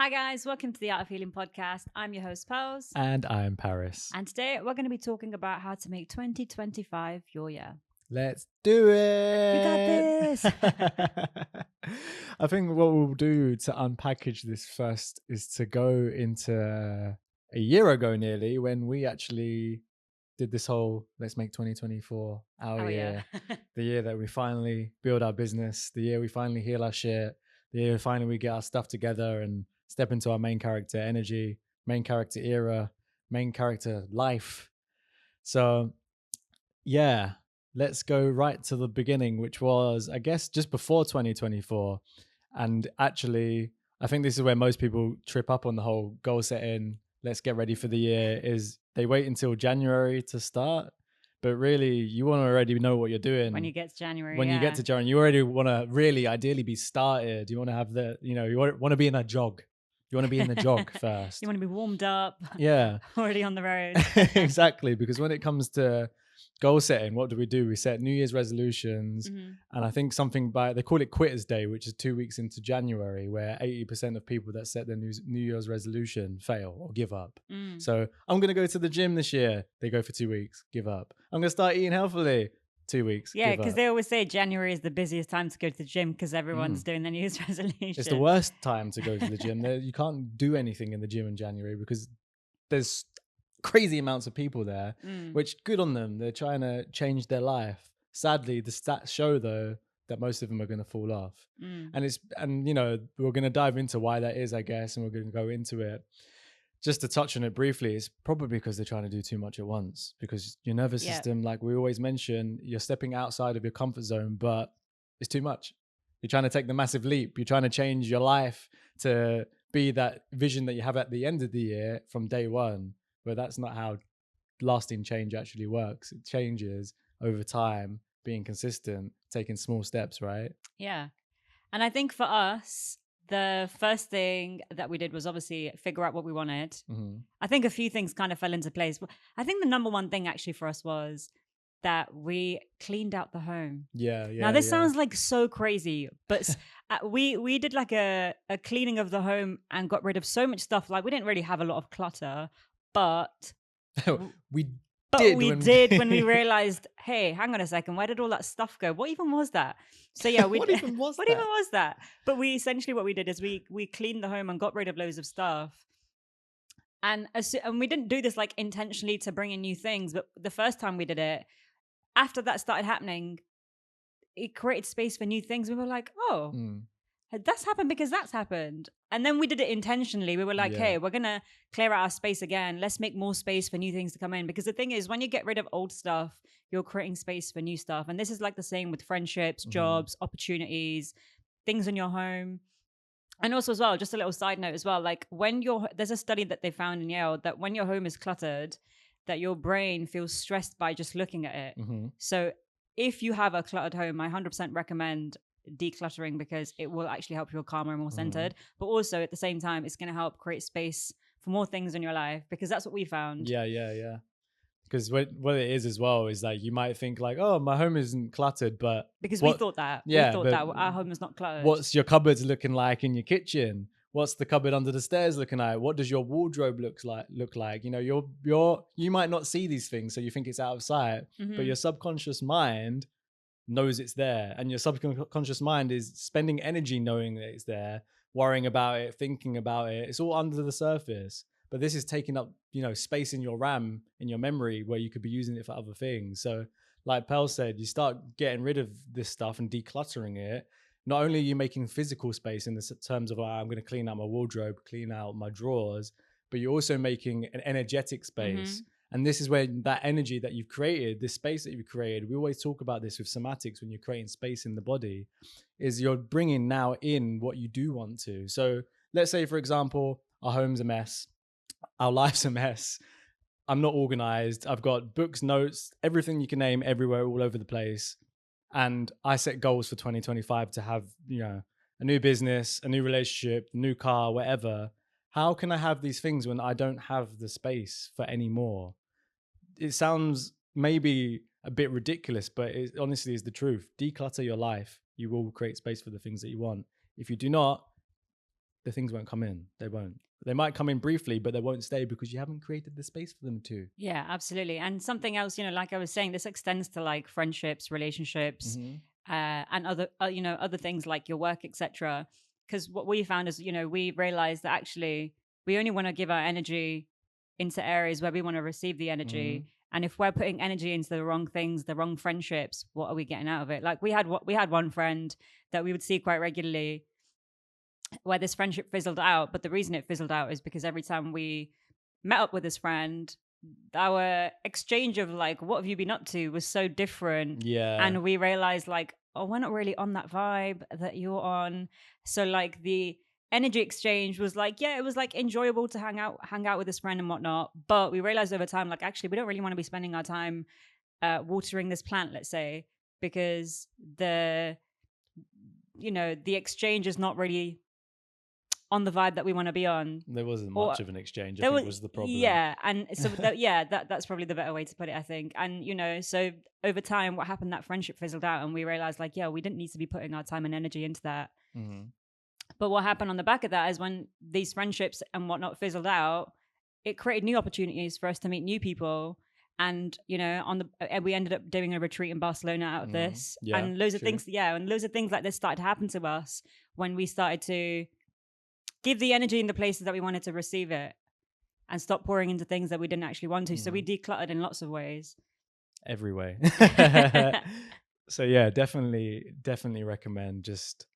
Hi guys, welcome to the Art of Healing podcast. I'm your host, Pose. And I'm Paris. And today we're going to be talking about how to make 2025 your year. Let's do it. You got this. I think what we'll do to unpackage this first is to go into a year ago nearly when we actually did this whole let's make 2024 our year. Yeah. The year that we finally build our business, the year we finally heal our shit, the year finally we get our stuff together and step into our main character energy, main character era, main character life. So yeah, let's go right to the beginning, which was, I guess, just before 2024. And actually, I think this is where most people trip up on the whole goal setting. Let's get ready for the year is they wait until January to start. But really, you want to already know what you're doing. When you get to January. When you get to January, you already want to really ideally be started. You want to have you want to be in a jog. You want to be in the jog first. You want to be warmed up. Yeah. Already on the road. Exactly. Because when it comes to goal setting, what do? We set New Year's resolutions. And I think they call it Quitters Day, which is 2 weeks into January, where 80% of people that set their New Year's resolution fail or give up. So I'm going to go to the gym this year. They go for 2 weeks, give up. I'm going to start eating healthily. 2 weeks. Yeah, because they always say January is the busiest time to go to the gym because everyone's doing their New Year's resolution. It's the worst time to go to the gym. You can't do anything in the gym in January because there's crazy amounts of people there, which good on them. They're trying to change their life. Sadly, the stats show though that most of them are going to fall off. And we're going to dive into why that is, I guess, and we're going to go into it. Just to touch on it briefly, it's probably because they're trying to do too much at once, because your nervous system, like we always mention, you're stepping outside of your comfort zone, but it's too much. You're trying to take the massive leap. You're trying to change your life to be that vision that you have at the end of the year from day one, but that's not how lasting change actually works. It changes over time, being consistent, taking small steps, right? Yeah. And I think for us, the first thing that we did was obviously figure out what we wanted. I think a few things kind of fell into place. I think the number one thing actually for us was that we cleaned out the home. Yeah. Now this sounds like so crazy, but we did like a cleaning of the home and got rid of so much stuff. Like we didn't really have a lot of clutter, but we did when we realized, hey, hang on a second, where did all that stuff go? What even was that? So yeah, what even was that? But what we did is we cleaned the home and got rid of loads of stuff. And we didn't do this like intentionally to bring in new things, but the first time we did it, after that started happening, it created space for new things. We were like, oh, that's happened because that's happened. And then we did it intentionally. We were like, hey, we're going to clear out our space again. Let's make more space for new things to come in. Because the thing is, when you get rid of old stuff, you're creating space for new stuff. And this is like the same with friendships, jobs, opportunities, things in your home. And also as well, just a little side note as well, like there's a study that they found in Yale that when your home is cluttered, that your brain feels stressed by just looking at it. So if you have a cluttered home, I 100% recommend decluttering because it will actually help you feel calmer and more centered. But also at the same time, it's going to help create space for more things in your life, because that's what we found. Yeah. Because what it is as well is like you might think like, oh, my home isn't cluttered, but because we thought that. Yeah, we thought that our home is not cluttered. What's your cupboards looking like in your kitchen? What's the cupboard under the stairs looking like? What does your wardrobe look like? You know, you might not see these things, so you think it's out of sight, but your subconscious mind knows it's there, and your subconscious mind is spending energy knowing that it's there, worrying about it, thinking about it. It's all under the surface, but this is taking up, space in your RAM, in your memory, where you could be using it for other things. So like Pell said, you start getting rid of this stuff and decluttering it. Not only are you making physical space in the terms of I'm going to clean out my wardrobe, clean out my drawers, but you're also making an energetic space. And this is where that energy that you've created, this space that you've created, we always talk about this with somatics when you're creating space in the body, is you're bringing now in what you do want to. So let's say, for example, our home's a mess. Our life's a mess. I'm not organized. I've got books, notes, everything you can name everywhere, all over the place. And I set goals for 2025 to have, a new business, a new relationship, a new car, whatever. How can I have these things when I don't have the space for any more? It sounds maybe a bit ridiculous, but it honestly is the truth. Declutter your life. You will create space for the things that you want. If you do not, the things won't come in. They won't. They might come in briefly, but they won't stay because you haven't created the space for them to. Yeah, absolutely. And something else, like I was saying, this extends to like friendships, relationships, and other, other things like your work, etc. Because what we found is, we realized that actually we only want to give our energy into areas where we want to receive the energy. And if we're putting energy into the wrong things, the wrong friendships, what are we getting out of it? Like we had one friend that we would see quite regularly, where this friendship fizzled out. But the reason it fizzled out is because every time we met up with this friend, our exchange of like, what have you been up to, was so different. Yeah. And we realized like, oh, we're not really on that vibe that you're on. So like the energy exchange was like, yeah, it was like enjoyable to hang out with this friend and whatnot. But we realized over time, like, actually, we don't really want to be spending our time watering this plant, let's say, because the exchange is not really on the vibe that we want to be on. There wasn't much of an exchange, I think was the problem. Yeah, and so that's probably the better way to put it, I think. And so over time, what happened, that friendship fizzled out, and we realized like, yeah, we didn't need to be putting our time and energy into that. But what happened on the back of that is when these friendships and whatnot fizzled out, it created new opportunities for us to meet new people. And we ended up doing a retreat in Barcelona out of this, and loads of things. Yeah, and loads of things like this started to happen to us when we started to give the energy in the places that we wanted to receive it, and stop pouring into things that we didn't actually want to. So we decluttered in lots of ways. Every way. So yeah, definitely recommend just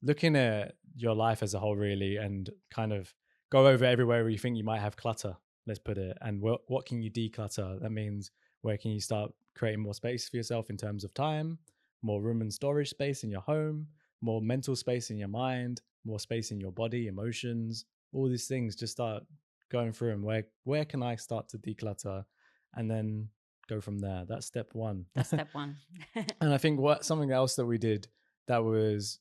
looking at your life as a whole, really, and kind of go over everywhere where you think you might have clutter, let's put it. And what can you declutter? That means where can you start creating more space for yourself in terms of time, more room and storage space in your home, more mental space in your mind, more space in your body, emotions, all these things. Just start going through them. Where can I start to declutter? And then go from there. That's step one. That's step one. And I think something else that we did that was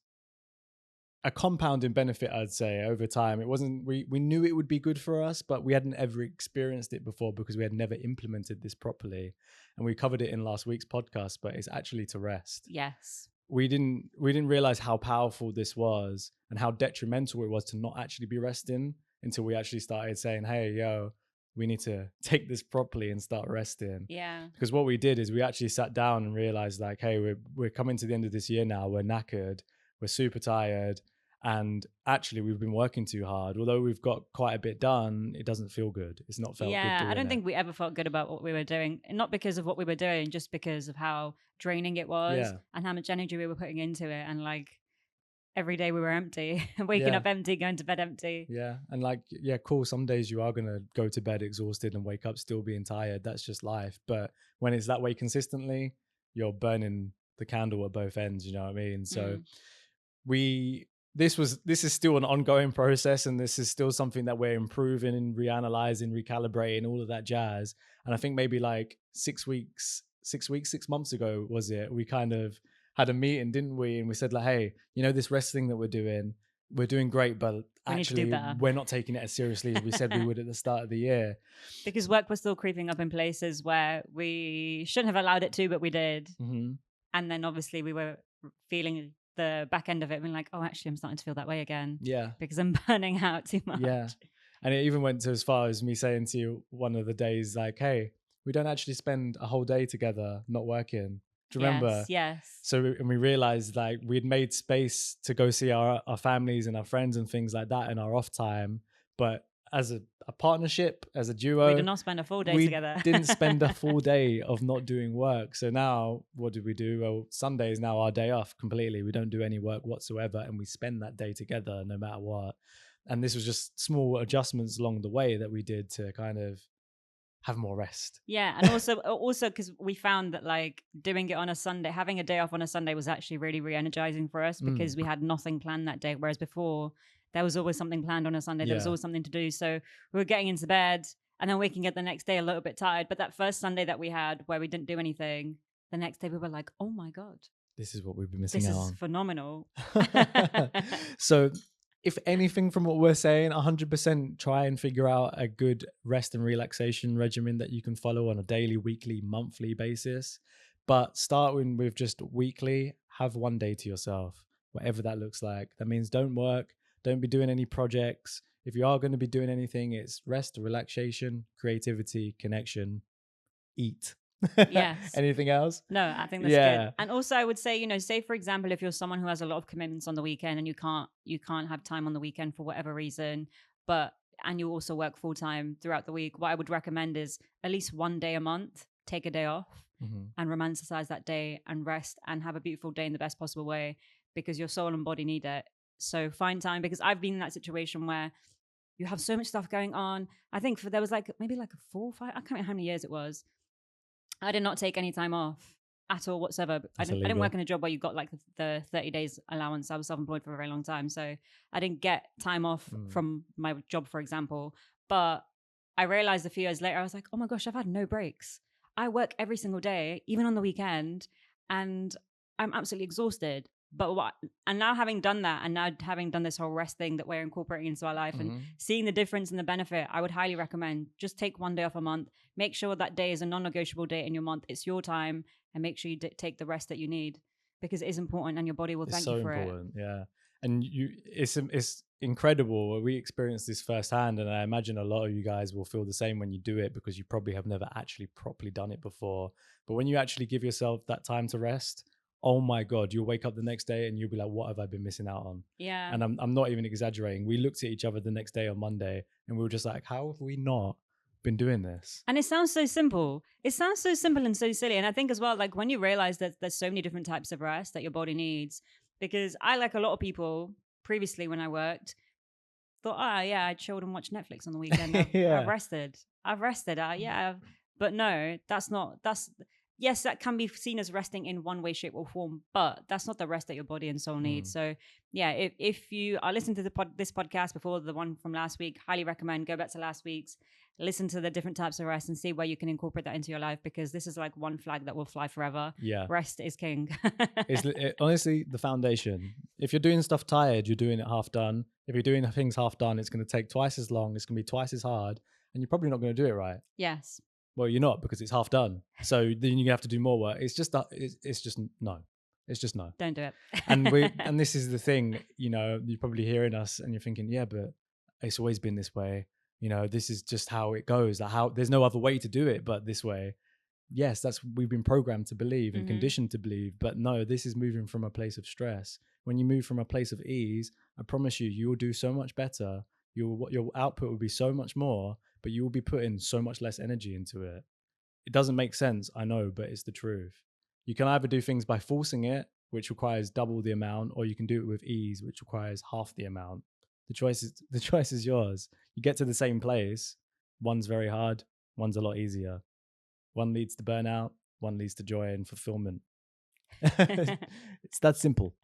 a compounding benefit, I'd say, over time. It wasn't, we knew it would be good for us, but we hadn't ever experienced it before because we had never implemented this properly. And we covered it in last week's podcast, but it's actually to rest. Yes. We didn't realize how powerful this was and how detrimental it was to not actually be resting until we actually started saying, hey, yo, we need to take this properly and start resting. Yeah. Because what we did is we actually sat down and realized like, hey, we're coming to the end of this year now. We're knackered. We're super tired. And actually, we've been working too hard. Although we've got quite a bit done, it doesn't feel good. It's not felt good. Yeah, I don't think we ever felt good about what we were doing. And not because of what we were doing, just because of how draining it was and how much energy we were putting into it. And like every day we were empty, waking up empty, going to bed empty. Yeah. And like, yeah, cool. Some days you are going to go to bed exhausted and wake up still being tired. That's just life. But when it's that way consistently, you're burning the candle at both ends. You know what I mean? So this is still an ongoing process, and this is still something that we're improving and reanalyzing, recalibrating, all of that jazz. And I think maybe like 6 months ago, was it, we kind of had a meeting, didn't we? And we said like, hey, this rest thing that we're doing great, but actually we're not taking it as seriously as we said we would at the start of the year. Because work was still creeping up in places where we shouldn't have allowed it to, but we did. And then obviously we were feeling the back end of it, being like, oh, actually I'm starting to feel that way again. Yeah. Because I'm burning out too much. Yeah. And it even went to as far as me saying to you one of the days, like, hey, we don't actually spend a whole day together not working. Do you remember? Yes. So we realized like we'd made space to go see our families and our friends and things like that in our off time. But as a partnership, as a duo, we did not spend a full day together. We didn't spend a full day of not doing work. So now what did we do? Well, Sunday is now our day off completely. We don't do any work whatsoever, and we spend that day together no matter what. And this was just small adjustments along the way that we did to kind of have more rest. Yeah. And also because we found that like doing it on a Sunday, having a day off on a Sunday was actually really re-energizing for us because we had nothing planned that day. Whereas before there was always something planned on a Sunday. There was always something to do. So we were getting into bed and then waking up the next day a little bit tired. But that first Sunday that we had where we didn't do anything, the next day we were like, oh my God. This is what we've been missing out on. This is phenomenal. So if anything from what we're saying, 100% try and figure out a good rest and relaxation regimen that you can follow on a daily, weekly, monthly basis. But start with just weekly, have one day to yourself, whatever that looks like. That means don't work, Don't be doing any projects. If you are going to be doing anything, it's rest, relaxation, creativity, connection, eat. Yes. Anything else? No, I think that's good. And also I would say, you know, say for example, if you're someone who has a lot of commitments on the weekend and you can't have time on the weekend for whatever reason, and you also work full time throughout the week, what I would recommend is at least one day a month, take a day off and romanticize that day and rest and have a beautiful day in the best possible way, because your soul and body need it. So find time, because I've been in that situation where you have so much stuff going on. I think there was maybe a 4 or 5, I can't remember how many years it was. I did not take any time off at all whatsoever. I didn't work in a job where you got like the 30 days allowance. I was self-employed for a very long time. So I didn't get time off from my job, for example. But I realized a few years later, I was like, oh my gosh, I've had no breaks. I work every single day, even on the weekend, and I'm absolutely exhausted. And now having done that, and now having done this whole rest thing that we're incorporating into our life and seeing the difference and the benefit, I would highly recommend just take one day off a month. Make sure that day is a non-negotiable day in your month. It's your time, and make sure you take the rest that you need, because it is important and your body will thank you for it. It's so important, yeah. And it's incredible. We experienced this firsthand, and I imagine a lot of you guys will feel the same when you do it, because you probably have never actually properly done it before. But when you actually give yourself that time to rest, oh my God, you'll wake up the next day and you'll be like, what have I been missing out on? Yeah. And I'm not even exaggerating. We looked at each other the next day on Monday and we were just like, how have we not been doing this? And it sounds so simple. It sounds so simple and so silly. And I think as well, like when you realize that there's so many different types of rest that your body needs, because I, like a lot of people previously when I worked, thought, I chilled and watched Netflix on the weekend. I've rested. But no, yes, that can be seen as resting in one way, shape, or form, but that's not the rest that your body and soul need. So yeah, if you are listening to this podcast before the one from last week, highly recommend go back to last week's, listen to the different types of rest and see where you can incorporate that into your life, because this is like one flag that will fly forever. Yeah. Rest is king. It's honestly the foundation. If you're doing stuff tired, you're doing it half done. If you're doing things half done, it's going to take twice as long. It's going to be twice as hard, and you're probably not going to do it right. Yes. Well, you're not, because it's half done. So then you have to do more work. It's just no. Don't do it. and this is the thing, you know, you're probably hearing us and you're thinking, yeah, but it's always been this way. You know, this is just how it goes. Like, how there's no other way to do it but this way. Yes, we've been programmed to believe and conditioned to believe, but no, this is moving from a place of stress. When you move from a place of ease, I promise you will do so much better. Your output will be so much more, but you will be putting so much less energy into it. It doesn't make sense, I know, but it's the truth. You can either do things by forcing it, which requires double the amount, or you can do it with ease, which requires half the amount. The choice is yours. You get to the same place. One's very hard, one's a lot easier. One leads to burnout, one leads to joy and fulfillment. It's that simple.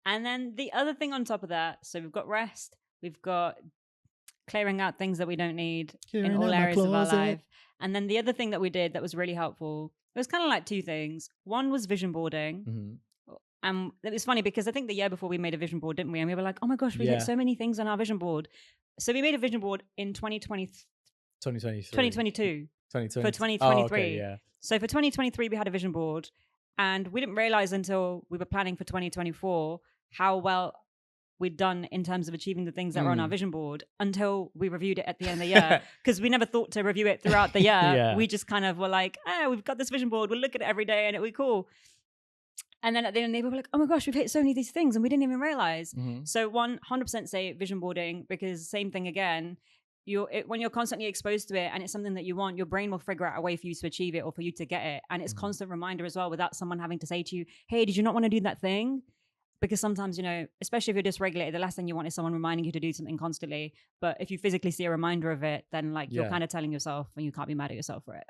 And then the other thing on top of that, so we've got rest, we've got clearing out things that we don't need in all areas of our life. And then the other thing that we did that was really helpful, it was kind of like two things. One was vision boarding. And it was funny because I think the year before we made a vision board, didn't we? And we were like, oh my gosh, we hit so many things on our vision board. So we made a vision board in 2022. For 2023. Oh, okay, yeah. So for 2023, we had a vision board, and we didn't realize until we were planning for 2024 how well we'd done in terms of achieving the things that were on our vision board, until we reviewed it at the end of the year, because we never thought to review it throughout the year. We just kind of were like, we've got this vision board, we'll look at it every day and it'll be cool. And then at the end they were like, oh my gosh, we've hit so many of these things and we didn't even realize. So 100% say vision boarding, because same thing again, when you're constantly exposed to it and it's something that you want, your brain will figure out a way for you to achieve it or for you to get it. And it's constant reminder as well, without someone having to say to you, hey, did you not want to do that thing? Because sometimes, you know, especially if you're dysregulated, the last thing you want is someone reminding you to do something constantly. But if you physically see a reminder of it, then like you're kind of telling yourself, and you can't be mad at yourself for it.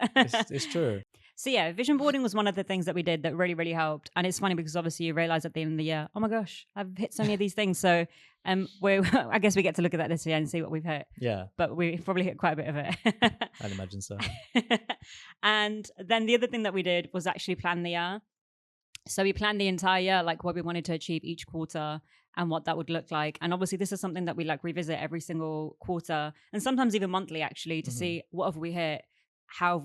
It's true. So yeah, vision boarding was one of the things that we did that really, really helped. And it's funny because obviously you realize at the end of the year, oh my gosh, I've hit so many of these things. So I guess we get to look at that this year and see what we've hit. Yeah. But we probably hit quite a bit of it. I'd imagine so. And then the other thing that we did was actually plan the year. So we planned the entire year, like what we wanted to achieve each quarter and what that would look like. And obviously this is something that we like revisit every single quarter, and sometimes even monthly actually, to see what have we hit, how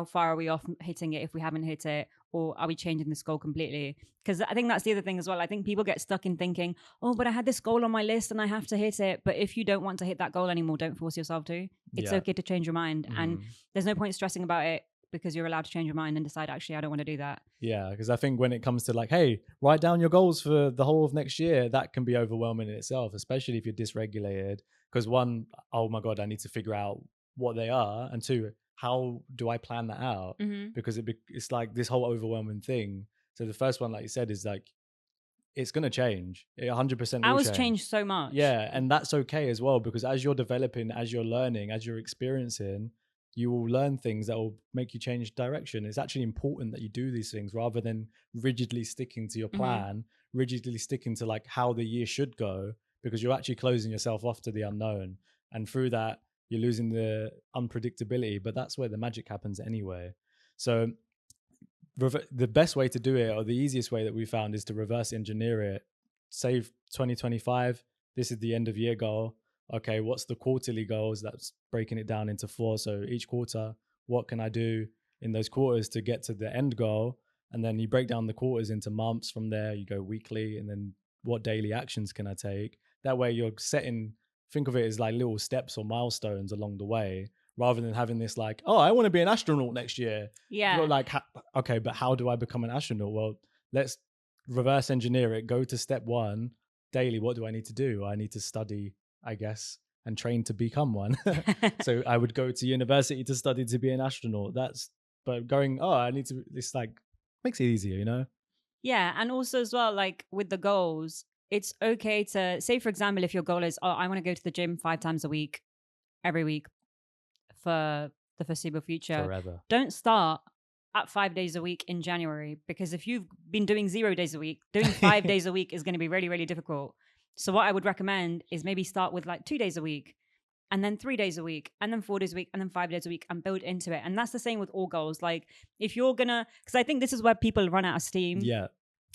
far are we off hitting it if we haven't hit it, or are we changing this goal completely? Because I think that's the other thing as well. I think people get stuck in thinking, oh, but I had this goal on my list and I have to hit it. But if you don't want to hit that goal anymore, don't force yourself to. It's okay to change your mind. And there's no point stressing about it, because you're allowed to change your mind and decide, actually, I don't want to do that. Yeah, because I think when it comes to like, hey, write down your goals for the whole of next year, that can be overwhelming in itself, especially if you're dysregulated. Because one, oh my God, I need to figure out what they are. And two, how do I plan that out? Because it's like this whole overwhelming thing. So the first one, like you said, is like, it's going to change. It 100% will Ours change. changed so much. Yeah, and that's okay as well, because as you're developing, as you're learning, as you're experiencing, you will learn things that will make you change direction. It's actually important that you do these things rather than rigidly sticking to your plan, rigidly sticking to like how the year should go, because you're actually closing yourself off to the unknown. And through that, you're losing the unpredictability, but that's where the magic happens anyway. So the best way to do it, or the easiest way that we found, is to reverse engineer it. Save 2025. This is the end of year goal. Okay, what's the quarterly goals? That's breaking it down into 4. So each quarter, what can I do in those quarters to get to the end goal? And then you break down the quarters into months. From there, you go weekly, and then what daily actions can I take? That way you're setting, think of it as like little steps or milestones along the way, rather than having this like, oh, I want to be an astronaut next year. Yeah. Like, okay, but how do I become an astronaut? Well, let's reverse engineer it. Go to step 1 daily. What do I need to do? I need to study, I guess, and train to become one. So I would go to university to study to be an astronaut. But going, oh, I need to, it's like, makes it easier, you know? Yeah. And also as well, like with the goals, it's okay to say, for example, if your goal is, oh, I want to go to the gym 5 times a week, every week for the foreseeable future. Forever. Don't start at 5 days a week in January, because if you've been doing 0 days a week, doing 5 days a week is going to be really, really difficult. So what I would recommend is maybe start with like 2 days a week, and then 3 days a week, and then 4 days a week, and then 5 days a week, and build into it. And that's the same with all goals. Like if you're gonna, because I think this is where people run out of steam. Yeah.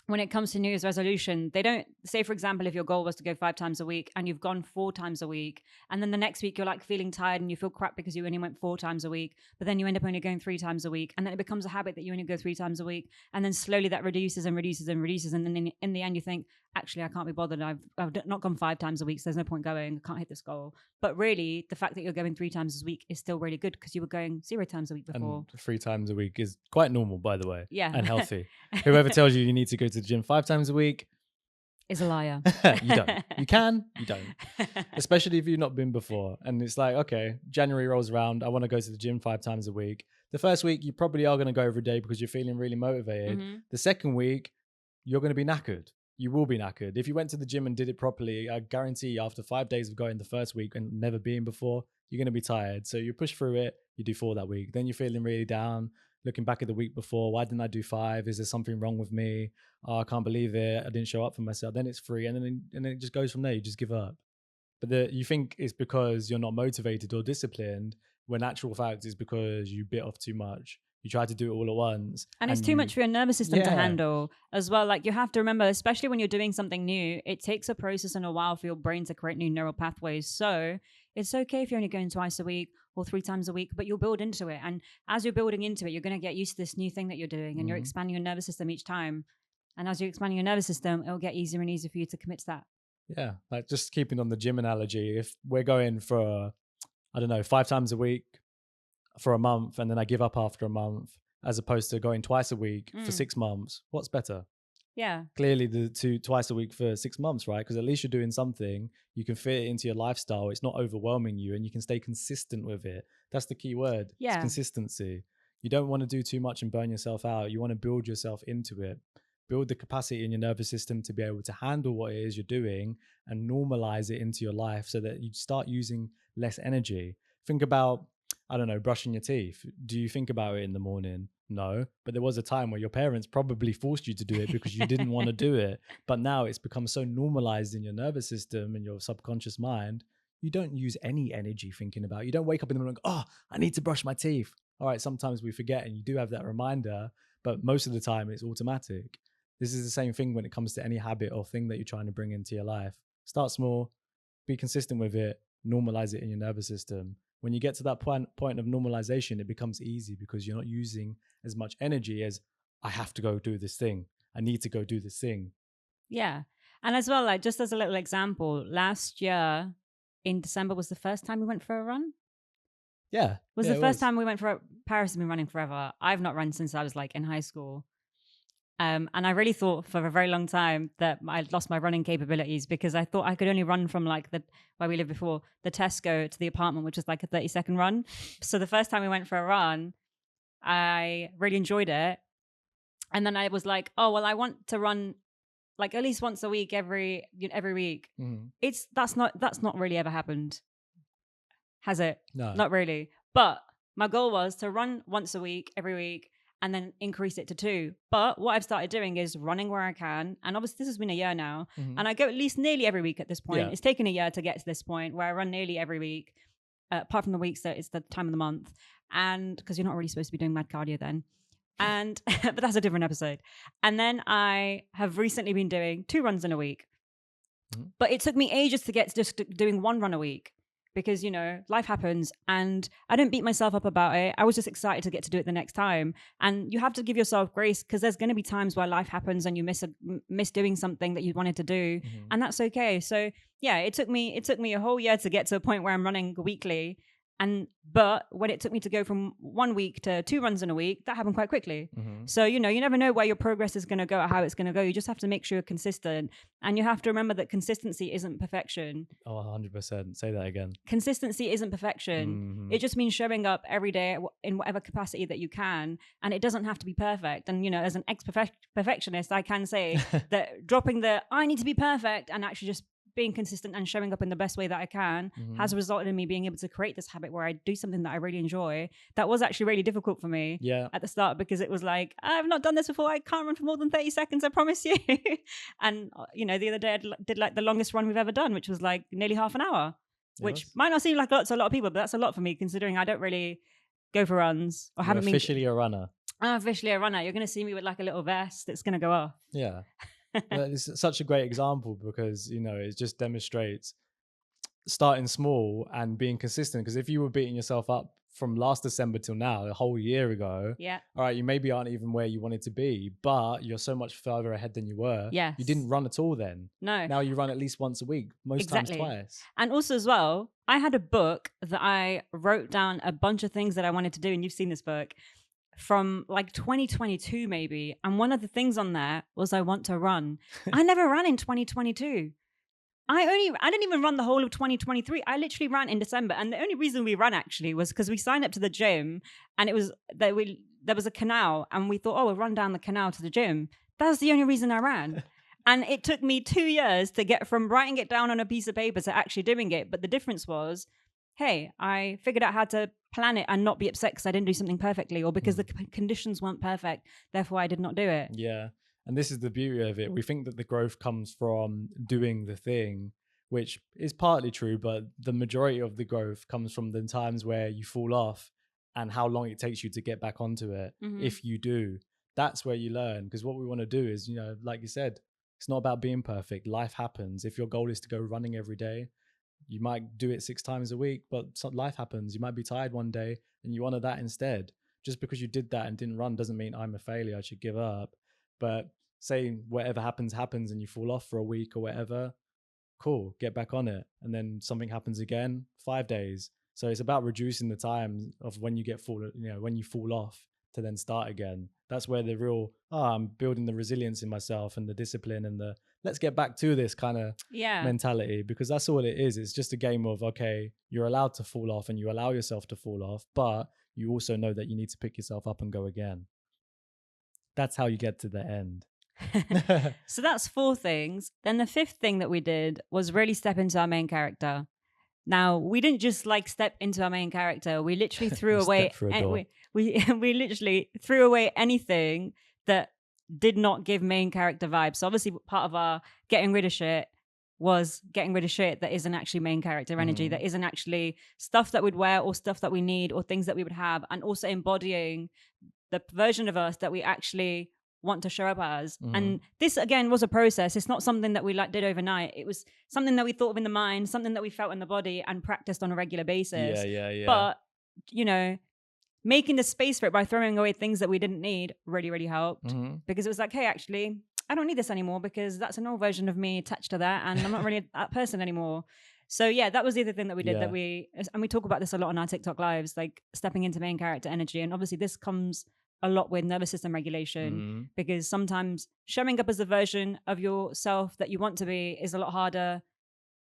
When it comes to New Year's resolution, they don't say, for example, if your goal was to go 5 times a week and you've gone 4 times a week, and then the next week you're like feeling tired and you feel crap because you only went 4 times a week, but then you end up only going 3 times a week, and then it becomes a habit that you only go 3 times a week, and then slowly that reduces and reduces and reduces, and then in the end you think, actually I can't be bothered, I've not gone 5 times a week, so there's no point going, I can't hit this goal. But really the fact that you're going 3 times a week is still really good, because you were going 0 times a week before. And 3 times a week is quite normal, by the way. Yeah. And healthy. Whoever tells you need to go to the gym 5 times a week is a liar. You don't. You can, you don't. Especially if you've not been before. And it's like, okay, January rolls around, I want to go to the gym 5 times a week. The first week you probably are going to go every day because you're feeling really motivated. The second week you're going to be knackered. You will be knackered. If you went to the gym and did it properly, I guarantee after 5 days of going the first week and never being before, you're going to be tired. So you push through it, you do 4 that week. Then you're feeling really down, looking back at the week before. Why didn't I do 5? Is there something wrong with me? Oh, I can't believe it. I didn't show up for myself. Then it's 3. And then it just goes from there. You just give up. But you think it's because you're not motivated or disciplined, when actual fact is because you bit off too much. You try to do it all at once. And it's too much for your nervous system to handle as well. Like you have to remember, especially when you're doing something new, it takes a process and a while for your brain to create new neural pathways. So it's okay if you're only going 2 a week or 3 times a week, but you'll build into it. And as you're building into it, you're going to get used to this new thing that you're doing, and you're expanding your nervous system each time. And as you're expanding your nervous system, it'll get easier and easier for you to commit to that. Yeah. Like just keeping on the gym analogy, if we're going for, I don't know, 5 times a week for a month, and then I give up after a month, as opposed to going twice a week for 6 months, what's better? Yeah. Clearly the twice a week for 6 months, right? Because at least you're doing something, you can fit it into your lifestyle, it's not overwhelming you, and you can stay consistent with it. That's the key word. Yeah. It's consistency. You don't want to do too much and burn yourself out. You want to build yourself into it. Build the capacity in your nervous system to be able to handle what it is you're doing, and normalize it into your life so that you start using less energy. Think about, I don't know, brushing your teeth. Do you think about it in the morning? No, but there was a time where your parents probably forced you to do it because you didn't want to do it. But now it's become so normalized in your nervous system and your subconscious mind, you don't use any energy thinking about it. You don't wake up in the morning and go, oh, I need to brush my teeth. All right, sometimes we forget and you do have that reminder, but most of the time it's automatic. This is the same thing when it comes to any habit or thing that you're trying to bring into your life. Start small, be consistent with it, normalize it in your nervous system. When you get to that point of normalization, it becomes easy because you're not using as much energy as, I have to go do this thing. I need to go do this thing. Yeah. And as well, like just as a little example, last year in December was the first time we went for a run. Yeah. Was yeah, the it first time we went for Paris has been running forever. I've not run since I was like in high school. And I really thought for a very long time that I'd lost my running capabilities because I thought I could only run from like where we lived before, the Tesco to the apartment, which was like a 30-second run. So the first time we went for a run, I really enjoyed it. And then I was like, oh, well, I want to run like at least once a week every week. That's not really ever happened. Has it? No. Not really. But my goal was to run once a week, every week, and then increase it to 2. But what I've started doing is running where I can. And obviously this has been a year now. And I go at least nearly every week at this point. Yeah. It's taken a year to get to this point where I run nearly every week, apart from the weeks that it's the time of the month. And because you're not really supposed to be doing mad cardio then. And but that's a different episode. And then I have recently been doing 2 runs in a week. But it took me ages to get to just doing 1 run a week. Because, you know, life happens and I don't beat myself up about it. I was just excited to get to do it the next time. And you have to give yourself grace because there's going to be times where life happens and you miss doing something that you wanted to do. And that's okay. So, yeah, it took me a whole year to get to a point where I'm running weekly. But when it took me to go from 1 week to 2 runs in a week, that happened quite quickly. So, you know, you never know where your progress is going to go or how it's going to go. You just have to make sure you're consistent. And you have to remember that consistency isn't perfection. Oh, 100%. Say that again. Consistency isn't perfection. It just means showing up every day in whatever capacity that you can. And it doesn't have to be perfect. And, you know, as an ex-perfectionist, I can say that dropping I need to be perfect and actually just being consistent and showing up in the best way that I can has resulted in me being able to create this habit where I do something that I really enjoy. That was actually really difficult for me at the start because it was like, I've not done this before. I can't run for more than 30 seconds, I promise you. And, you know, the other day I did like the longest run we've ever done, which was like nearly half an hour, which might not seem like a lot to a lot of people, but that's a lot for me considering I don't really go for runs or haven't been. Officially a runner. I'm officially a runner. You're going to see me with like a little vest that's going to go off. Yeah. It's such a great example because, you know, it just demonstrates starting small and being consistent. Because if you were beating yourself up from last December till now, a whole year ago, all right, you maybe aren't even where you wanted to be, but you're so much further ahead than you were. Yes. You didn't run at all then. No. Now you run at least once a week, most times twice. And also as well, I had a book that I wrote down a bunch of things that I wanted to do, and you've seen this book, from like 2022 maybe. And one of the things on there was I want to run. I never ran in 2022. I didn't even run the whole of 2023. I literally ran in December. And the only reason we ran actually was because we signed up to the gym and it was that there was a canal and we thought, oh, we'll run down the canal to the gym. That's the only reason I ran. And it took me 2 years to get from writing it down on a piece of paper to actually doing it. But the difference was, hey, I figured out how to plan it and not be upset because I didn't do something perfectly or because the conditions weren't perfect. Therefore, I did not do it. Yeah. And this is the beauty of it. We think that the growth comes from doing the thing, which is partly true, but the majority of the growth comes from the times where you fall off and how long it takes you to get back onto it. If you do, that's where you learn. Because what we want to do is, you know, like you said, it's not about being perfect. Life happens. If your goal is to go running every day, you might do it 6 times a week, but life happens. You might be tired one day and you honor that instead. Just because you did that and didn't run doesn't mean I'm a failure, I should give up. But say whatever happens and you fall off for a week or whatever, cool, get back on it. And then something happens again, 5 days. So it's about reducing the time of when you when you fall off to then start again. That's where the real, I'm building the resilience in myself and the discipline and the let's get back to this kind of mentality, because that's all it is. It's just a game of, okay, you're allowed to fall off and you allow yourself to fall off, but you also know that you need to pick yourself up and go again. That's how you get to the end. So that's 4 things. Then the 5th thing that we did was really step into our main character. Now, we didn't just like step into our main character. We literally threw away we literally threw away anything that did not give main character vibes. So obviously part of our getting rid of shit was getting rid of shit that isn't actually main character energy, that isn't actually stuff that we'd wear or stuff that we need or things that we would have, and also embodying the version of us that we actually want to show up as. And this again was a process. It's not something that we did overnight. It was something that we thought of in the mind, something that we felt in the body and practiced on a regular basis. Yeah. But you know, making the space for it by throwing away things that we didn't need really, really helped. Mm-hmm. Because it was like, hey, actually, I don't need this anymore because that's an old version of me attached to that, and I'm not really that person anymore. So yeah, that was the other thing that we did, and we talk about this a lot on our TikTok lives, like stepping into main character energy. And obviously this comes a lot with nervous system regulation, because sometimes showing up as the version of yourself that you want to be is a lot harder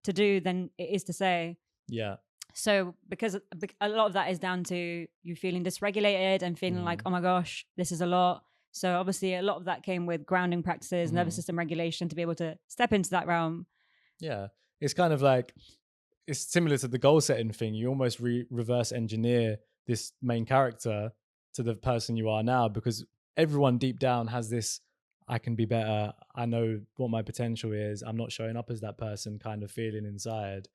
to do than it is to say. Yeah. So because a lot of that is down to you feeling dysregulated and feeling like, oh my gosh, this is a lot. So obviously a lot of that came with grounding practices, nervous system regulation, to be able to step into that realm. Yeah. It's kind of like, it's similar to the goal setting thing. You almost reverse engineer this main character to the person you are now, because everyone deep down has this, I can be better, I know what my potential is, I'm not showing up as that person kind of feeling inside.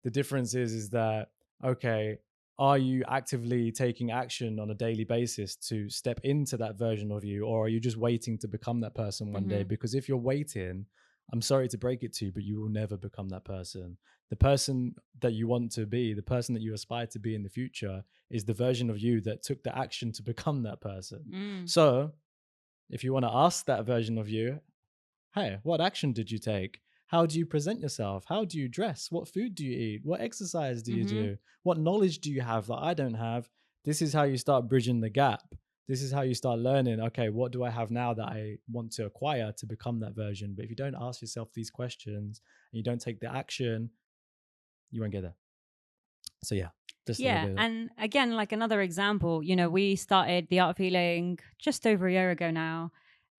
The difference is that, okay, are you actively taking action on a daily basis to step into that version of you, or are you just waiting to become that person one day? Because if you're waiting, I'm sorry to break it to you, but you will never become that person. The person that you want to be, the person that you aspire to be in the future, is the version of you that took the action to become that person. So if you want to ask that version of you, hey, what action did you take? How do you present yourself? How do you dress? What food do you eat? What exercise do you do? What knowledge do you have that I don't have? This is how you start bridging the gap. This is how you start learning, okay, what do I have now that I want to acquire to become that version? But if you don't ask yourself these questions and you don't take the action, you won't get there. So yeah. And again, like another example, we started The Art of Healing just over a year ago now.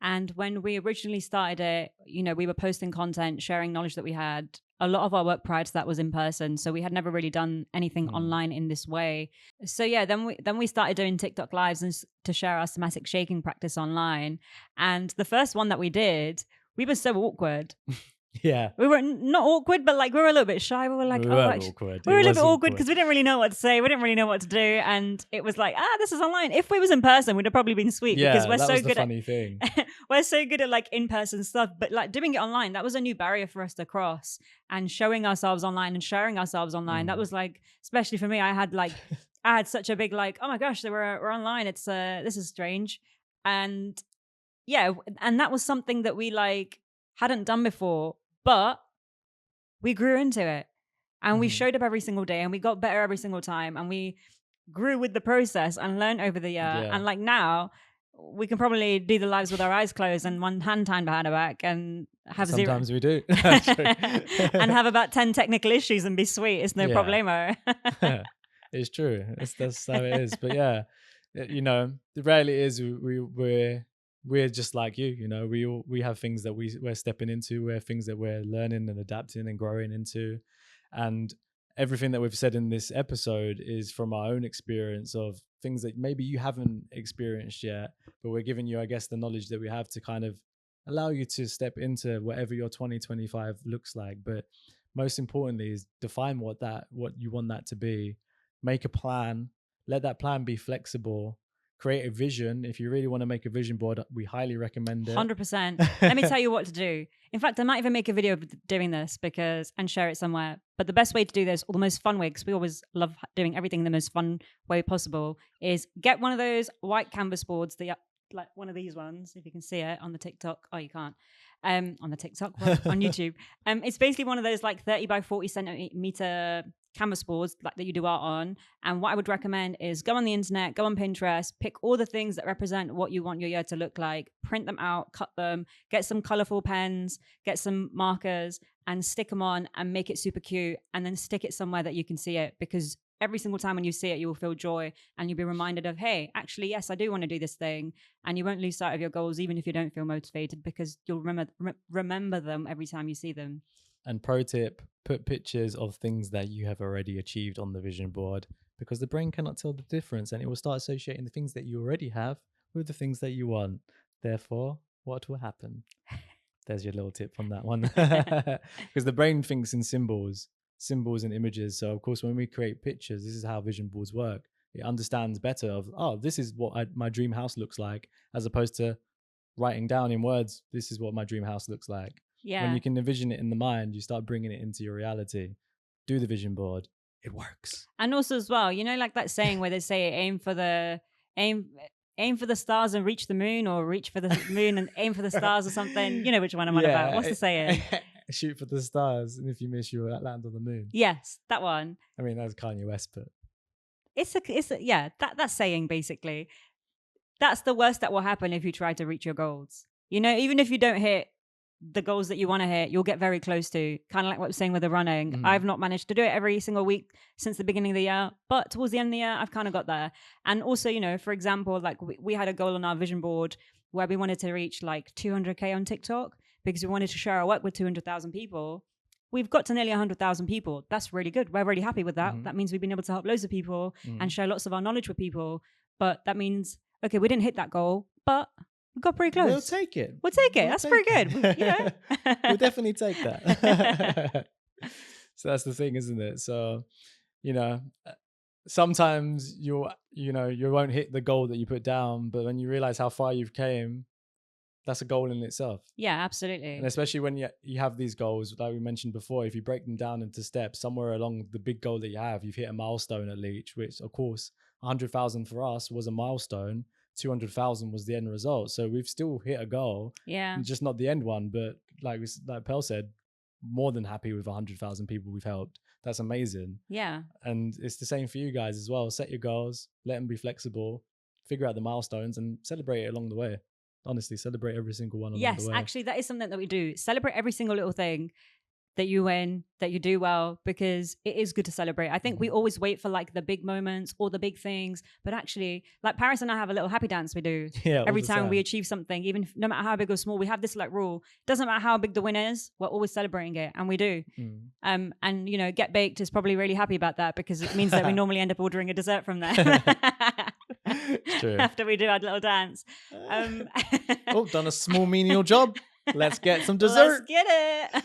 And when we originally started it, we were posting content, sharing knowledge that we had. A lot of our work prior to that was in person, so we had never really done anything online in this way. So yeah, then we started doing TikTok lives and to share our somatic shaking practice online. And the first one that we did, we were so awkward. Yeah. We were not awkward, but like we were a little bit shy. We were like, awkward. We were a little bit awkward because we didn't really know what to say. We didn't really know what to do. And it was like, this is online. If we was in person, we'd have probably been sweet, because we're so good at thing. we're so good at like in-person stuff. But like doing it online, that was a new barrier for us to cross, and showing ourselves online and sharing ourselves online. That was like, especially for me, I had such a big like, oh my gosh, we're online. It's this is strange. And yeah, and that was something that we like hadn't done before. But we grew into it, and we showed up every single day, and we got better every single time, and we grew with the process and learned over the year. And like now, we can probably do the lives with our eyes closed and one hand tied behind our back and have Sometimes we do. and have about 10 technical issues and be sweet. It's no problemo. It's true. That's how it is. But yeah, the reality is we're just like you. We have things that we're stepping into, we're things that we're learning and adapting and growing into, and everything that we've said in this episode is from our own experience of things that maybe you haven't experienced yet, but we're giving you, I guess, the knowledge that we have to kind of allow you to step into whatever your 2025 looks like. But most importantly is define what you want that to be. Make a plan, let that plan be flexible. Create a vision. If you really want to make a vision board, we highly recommend it. 100%. Let me tell you what to do. In fact, I might even make a video of doing this and share it somewhere. But the best way to do this, or the most fun way, because we always love doing everything the most fun way possible, is get one of those white canvas boards, like one of these ones, if you can see it on the TikTok. Oh, you can't. On the TikTok, on YouTube. It's basically one of those like 30 by 40 centimeter canvas boards like that you do art on. And what I would recommend is go on the internet, go on Pinterest, pick all the things that represent what you want your year to look like, print them out, cut them, get some colorful pens, get some markers, and stick them on and make it super cute, and then stick it somewhere that you can see it, because every single time when you see it, you will feel joy, and you'll be reminded of, hey, actually, yes, I do want to do this thing. And you won't lose sight of your goals, even if you don't feel motivated, because you'll remember them every time you see them. And pro tip, put pictures of things that you have already achieved on the vision board, because the brain cannot tell the difference, and it will start associating the things that you already have with the things that you want. Therefore, what will happen? There's your little tip on that one. Because the brain thinks in symbols and images. So of course, when we create pictures, this is how vision boards work. It understands better of, this is what my dream house looks like, as opposed to writing down in words, this is what my dream house looks like. Yeah. When you can envision it in the mind, you start bringing it into your reality. Do the vision board. it works. And also as well, you know, like that saying where they say aim for the stars and reach the moon, or reach for the moon and aim for the stars, or something. You know which one I'm on about. What's the saying? Shoot for the stars, and if you miss, you'll land on the moon. Yes, that one. I mean, that's Kanye West, but it's a yeah, that saying basically. That's the worst that will happen if you try to reach your goals. You know, even if you don't hit the goals that you want to hit, you'll get very close to. Kind of like what I was saying with the running. I've not managed to do it every single week since the beginning of the year, but towards the end of the year, I've kind of got there. And also, you know, for example, like we had a goal on our vision board where we wanted to reach like 200K on TikTok because we wanted to share our work with 200,000 people. We've got to nearly 100,000 people. That's really good. We're really happy with that. That means we've been able to help loads of people and share lots of our knowledge with people. But that means, okay, we didn't hit that goal, but we got pretty close. We'll take it. That's pretty good. You know? We'll definitely take that. So that's the thing, isn't it? So, you know, sometimes you won't hit the goal that you put down, but when you realize how far you've came, that's a goal in itself. Yeah, absolutely. And especially when you have these goals, like we mentioned before, if you break them down into steps, somewhere along the big goal that you have, you've hit a milestone at least, which of course 100,000 for us was a milestone. 200,000 was the end result. So we've still hit a goal. Yeah. Just not the end one, but like Pearl said, more than happy with 100,000 people we've helped. That's amazing. Yeah. And it's the same for you guys as well. Set your goals, let them be flexible, figure out the milestones and celebrate it along the way. Honestly, celebrate every single one along the way. Yes, actually, that is something that we do. Celebrate every single little thing that you win, that you do well, because it is good to celebrate. I think we always wait for like the big moments or the big things, but actually, like Paris and I have a little happy dance we do every time we achieve something, even if, no matter how big or small. We have this like rule: doesn't matter how big the win is, we're always celebrating it, and we do. And you know, Get Baked is probably really happy about that because it means that we normally end up ordering a dessert from there. True. After we do our little dance. Done a small menial job. Let's get some dessert. Let's get it.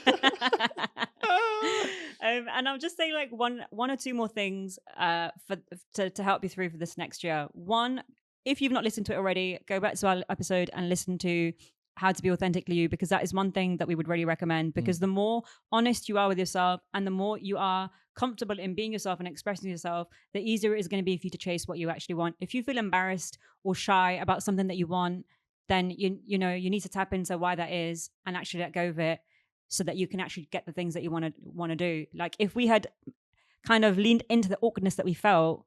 And I'll just say like one or two more things to help you through for this next year. One, if you've not listened to it already, go back to our episode and listen to How to Be Authentically You, because that is one thing that we would really recommend, because the more honest you are with yourself and the more you are comfortable in being yourself and expressing yourself, the easier it is going to be for you to chase what you actually want. If you feel embarrassed or shy about something that you want, then you know you need to tap into why that is and actually let go of it, so that you can actually get the things that you want to do. Like if we had kind of leaned into the awkwardness that we felt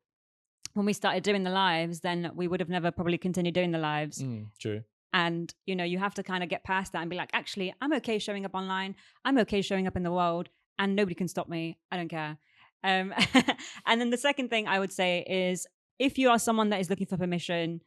when we started doing the lives, then we would have never probably continued doing the lives. True. And you know, you have to kind of get past that and be like, actually, I'm okay showing up online. I'm okay showing up in the world, and nobody can stop me. I don't care. And then the second thing I would say is, if you are someone that is looking for permission,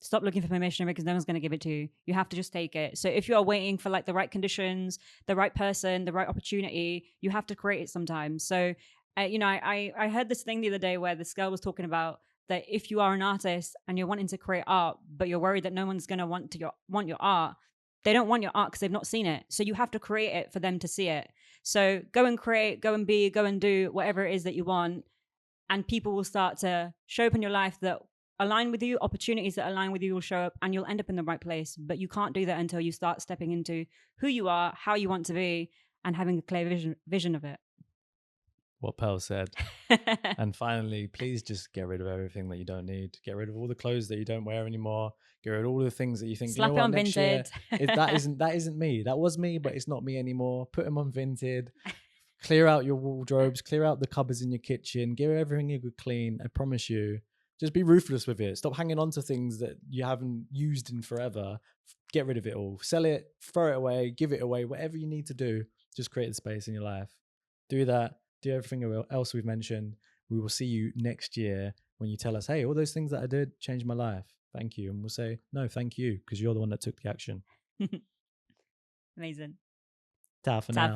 stop looking for permission, because no one's going to give it to you. You have to just take it. So if you are waiting for like the right conditions, the right person, the right opportunity, you have to create it sometimes. So, you know, I heard this thing the other day where this girl was talking about that if you are an artist and you're wanting to create art, but you're worried that no one's going to want your art, they don't want your art because they've not seen it. So you have to create it for them to see it. So go and create, go and be, go and do whatever it is that you want. And people will start to show up in your life that align with you, opportunities that align with you will show up, and you'll end up in the right place. But you can't do that until you start stepping into who you are, how you want to be, and having a clear vision of it. What Pearl said. And finally, please just get rid of everything that you don't need. Get rid of all the clothes that you don't wear anymore. Get rid of all the things that you think, slap you know what, on next Vinted. Year, that isn't me. That was me, but it's not me anymore. Put them on Vinted. Clear out your wardrobes. Clear out the cupboards in your kitchen. Give everything a good clean. I promise you. Just be ruthless with it. Stop hanging on to things that you haven't used in forever. Get rid of it all. Sell it, throw it away, give it away, whatever you need to do. Just create the space in your life. Do that. Do everything else we've mentioned. We will see you next year when you tell us, hey, all those things that I did changed my life. Thank you. And we'll say, no, thank you, because you're the one that took the action. Amazing. Ta for now.